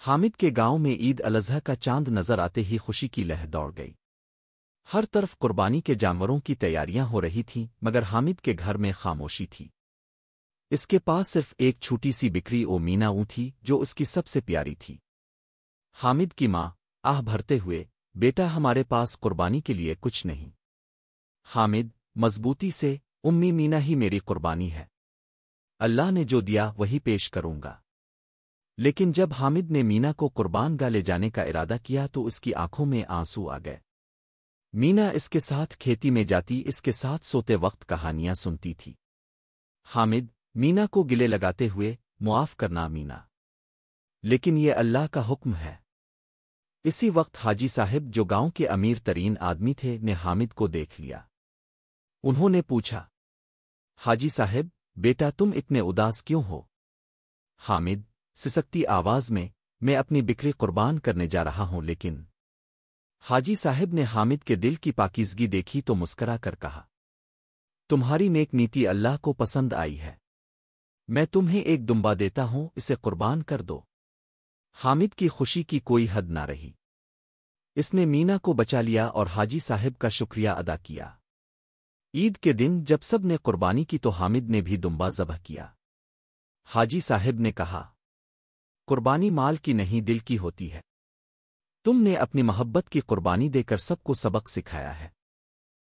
حامد کے گاؤں میں عید الاضحیٰ کا چاند نظر آتے ہی خوشی کی لہر دوڑ گئی۔ ہر طرف قربانی کے جانوروں کی تیاریاں ہو رہی تھیں، مگر حامد کے گھر میں خاموشی تھی۔ اس کے پاس صرف ایک چھوٹی سی بکری مینا تھی جو اس کی سب سے پیاری تھی۔ حامد کی ماں آہ بھرتے ہوئے، بیٹا ہمارے پاس قربانی کے لیے کچھ نہیں۔ حامد مضبوطی سے، امی مینا ہی میری قربانی ہے، اللہ نے جو دیا وہی پیش کروں گا۔ لیکن جب حامد نے مینا کو قربان گاہ لے جانے کا ارادہ کیا تو اس کی آنکھوں میں آنسو آ گئے۔ مینا اس کے ساتھ کھیتی میں جاتی، اس کے ساتھ سوتے وقت کہانیاں سنتی تھی۔ حامد مینا کو گلے لگاتے ہوئے، معاف کرنا مینا، لیکن یہ اللہ کا حکم ہے۔ اسی وقت حاجی صاحب، جو گاؤں کے امیر ترین آدمی تھے، نے حامد کو دیکھ لیا۔ انہوں نے پوچھا، حاجی صاحب بیٹا تم اتنے اداس کیوں ہو؟ حامد سسکتی آواز میں اپنی بکری قربان کرنے جا رہا ہوں لیکن حاجی صاحب نے حامد کے دل کی پاکیزگی دیکھی تو مسکرا کر کہا، تمہاری نیک نیتی اللہ کو پسند آئی ہے، میں تمہیں ایک دمبا دیتا ہوں، اسے قربان کر دو۔ حامد کی خوشی کی کوئی حد نہ رہی۔ اس نے مینا کو بچا لیا اور حاجی صاحب کا شکریہ ادا کیا۔ عید کے دن جب سب نے قربانی کی تو حامد نے بھی دمبا ذبح کیا۔ حاجی صاحب نے کہا، قربانی مال کی نہیں دل کی ہوتی ہے، تم نے اپنی محبت کی قربانی دے کر سب کو سبق سکھایا ہے۔